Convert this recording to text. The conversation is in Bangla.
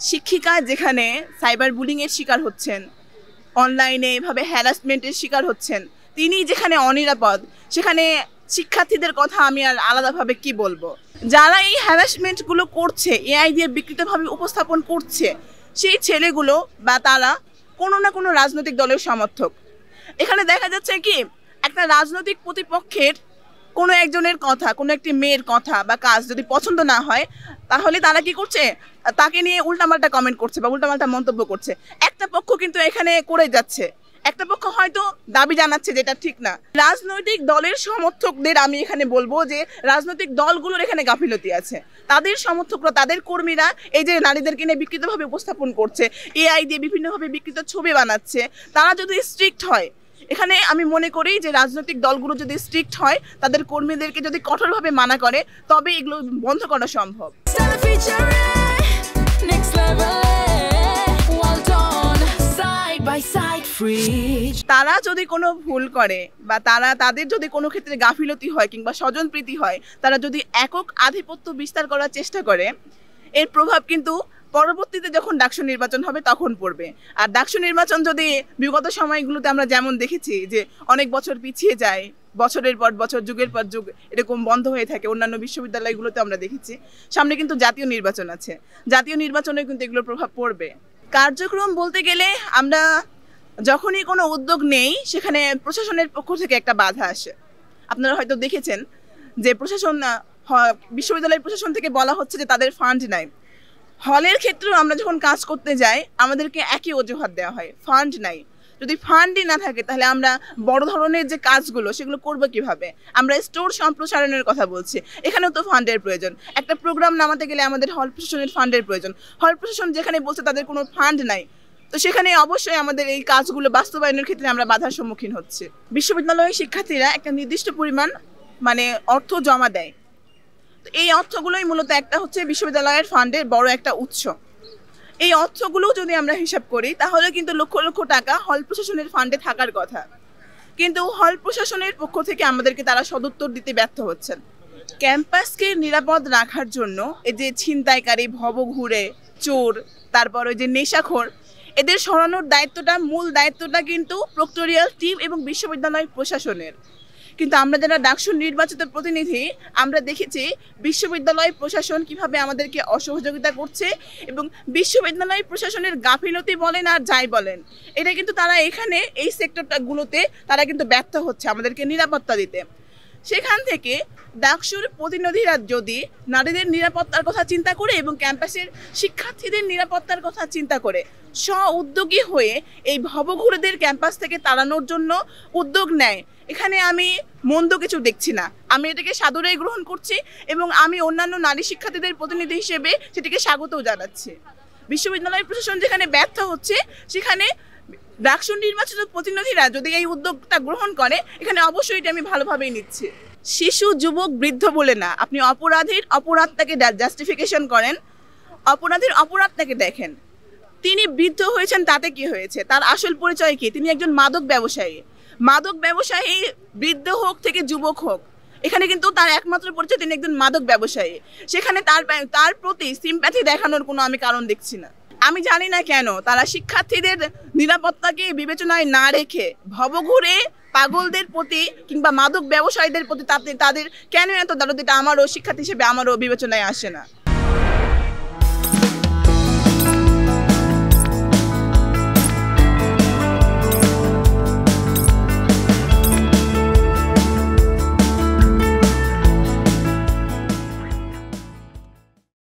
শিক্ষিকা যেখানে সাইবার বুলিং এর শিকার হচ্ছেন, অনলাইনে এভাবে হ্যারাসমেন্টের শিকার হচ্ছেন, তিনি যেখানে অনিরাপদ, সেখানে শিক্ষার্থীদের কথা আমি আর আলাদাভাবে কি বলবো। যারা এই হ্যারাসমেন্টগুলো করছে, এআই দিয়ে বিকৃতভাবে উপস্থাপন করছে, সেই ছেলেগুলো বা তারা কোনো না কোনো রাজনৈতিক দলের সমর্থক। এখানে দেখা যাচ্ছে কি, একটা রাজনৈতিক প্রতিপক্ষের কোনো একজনের কথা, কোনো একটি মেয়ের কথা বা কাজ যদি পছন্দ না হয়, তাহলে তারা কি করছে, তাকে নিয়ে উল্টাপাল্টা কমেন্ট করছে বা উল্টাপাল্টা মন্তব্য করছে। একটা পক্ষ কিন্তু এখানে করে যাচ্ছে, একটা পক্ষ হয়তো দাবি জানাচ্ছে যেটা ঠিক না। রাজনৈতিক দলের সমর্থকদের আমি এখানে বলবো যে রাজনৈতিক দলগুলোর এখানে গাফিলতি আছে। তাদের সমর্থকরা, তাদের কর্মীরা এই যে নারীদেরকে নিয়ে বিকৃতভাবে উপস্থাপন করছে, এআই দিয়ে বিভিন্নভাবে বিকৃত ছবি বানাচ্ছে, তারা যদি স্ট্রিক্ট হয়, এখানে আমি মনে করি যে রাজনৈতিক দলগুলো যদি স্ট্রিক্ট হয়, তাদের কর্মীদেরকে যদি কঠোরভাবে মানা করে, তবে এগুলো বন্ধ করা সম্ভব। তারা যদি কোনো ভুল করে বা তাদের যদি কোনো ক্ষেত্রে গাফিলতি হয় কিংবা স্বজনপ্রীতি হয়, তারা যদি একক আধিপত্য বিস্তার করার চেষ্টা করে, এর প্রভাব কিন্তু পরবর্তীতে যখন ডাকসু নির্বাচন হবে তখন পড়বে। আর ডাকসু নির্বাচন যদি বিগত সময়গুলোতে আমরা যেমন দেখেছি যে অনেক বছর পিছিয়ে যায়, বছরের পর বছর, যুগের পর যুগ এরকম বন্ধ হয়ে থাকে, অন্যান্য বিশ্ববিদ্যালয়গুলোতে আমরা দেখেছি। সামনে কিন্তু জাতীয় নির্বাচন আছে, জাতীয় নির্বাচনে কিন্তু এগুলোর প্রভাব পড়বে। কার্যক্রম বলতে গেলে আমরা যখনই কোনো উদ্যোগ নেই, সেখানে প্রশাসনের পক্ষ থেকে একটা বাধা আসে। আপনারা হয়তো দেখেছেন যে বিশ্ববিদ্যালয়ের প্রশাসন থেকে বলা হচ্ছে যে তাদের ফান্ড নাই। হলের ক্ষেত্রেও আমরা যখন কাজ করতে যাই, আমাদেরকে একই অজুহাত দেওয়া হয়, ফান্ড নাই। যদি ফান্ডই না থাকে, তাহলে আমরা বড় ধরনের যে কাজগুলো সেগুলো করবো কিভাবে? আমরা স্টোর সম্প্রসারণের কথা বলছি, এখানেও তো ফান্ডের প্রয়োজন। একটা প্রোগ্রাম নামাতে গেলে আমাদের হল প্রশাসনের ফান্ডের প্রয়োজন। হল প্রশাসন যেখানে বলছে তাদের কোনো ফান্ড নাই, তো সেখানে অবশ্যই আমাদের এই কাজগুলো বাস্তবায়নের ক্ষেত্রে আমরা বাধার সম্মুখীন হচ্ছি। বিশ্ববিদ্যালয়ের শিক্ষার্থীরা একটা নির্দিষ্ট পরিমাণ অর্থ জমা দেয়। এই অর্থগুলোই মূলত একটা হচ্ছে বিশ্ববিদ্যালয়ের ফান্ডের বড় একটা উৎস। এই অর্থগুলো যদি আমরা হিসাব করি, তাহলে কিন্তু লক্ষ লক্ষ টাকা হল প্রশাসনের ফান্ডে থাকার কথা, কিন্তু হল প্রশাসনের পক্ষ থেকে আমাদেরকে তারা সদুত্তর দিতে ব্যর্থ হচ্ছেন। ক্যাম্পাসকে নিরাপদ রাখার জন্য এই যে ছিনতাইকারী, ভবঘুরে, চোর, তারপর ওই যে নেশাখোর, এদের সরানোর মূল দায়িত্বটা কিন্তু প্রক্টোরিয়াল টিম এবং বিশ্ববিদ্যালয় প্রশাসনের। কিন্তু আমরা যারা ডাকসু নির্বাচিত প্রতিনিধি, আমরা দেখেছি বিশ্ববিদ্যালয় প্রশাসন কিভাবে আমাদেরকে অসহযোগিতা করছে, এবং বিশ্ববিদ্যালয় প্রশাসনের গাফিলতি বলেন আর যাই বলেন, এটা কিন্তু তারা এখানে এই সেক্টরগুলোতে তারা কিন্তু ব্যর্থ হচ্ছে আমাদেরকে নিরাপত্তা দিতে। সেখান থেকে ডাকসুর প্রতিনিধিরা যদি নারীদের নিরাপত্তার কথা চিন্তা করে এবং ক্যাম্পাসের শিক্ষার্থীদের নিরাপত্তার কথা চিন্তা করে উদ্যোগী হয়ে এই ভবঘুরেদের ক্যাম্পাস থেকে তাড়ানোর জন্য উদ্যোগ নেয়, এখানে আমি মন্দ কিছু দেখছি না। আমি এটাকে সাদরে গ্রহণ করছি এবং আমি অন্যান্য নারী শিক্ষার্থীদের প্রতিনিধি হিসেবে সেটিকে স্বাগতও জানাচ্ছি। বিশ্ববিদ্যালয় প্রশাসন যেখানে ব্যর্থ হচ্ছে, সেখানে ডাকসু নির্বাচিত প্রতিনিধিরা যদি এই উদ্যোগটা গ্রহণ করে, এখানে অবশ্যই এটা আমি ভালোভাবেই নিচ্ছি। শিশু, যুবক, বৃদ্ধ বলে না, আপনি অপরাধীর অপরাধটাকে জাস্টিফিকেশন করেন, অপরাধীর অপরাধটাকে দেখেন। তিনি বৃদ্ধ হয়েছেন, তাতে কি হয়েছে? তার আসল পরিচয় কি? তিনি একজন মাদক ব্যবসায়ী। মাদক ব্যবসায়ী বৃদ্ধ হোক থেকে যুবক হোক, এখানে কিন্তু তার একমাত্র পরিচয় তিনি একজন মাদক ব্যবসায়ী। সেখানে তার প্রতি সিম্প্যাথি দেখানোর কোনো আমি কারণ দেখছি না। আমি জানি না কেন তারা শিক্ষার্থীদের নিরাপত্তাকে বিবেচনায় না রেখে ভবঘুরে পাগলদের প্রতি কিংবা মাদক ব্যবসায়ীদের প্রতি তাদের কেন এত দরদ, আমারও শিক্ষার্থী হিসেবে আমারও বিবেচনায় আসে না।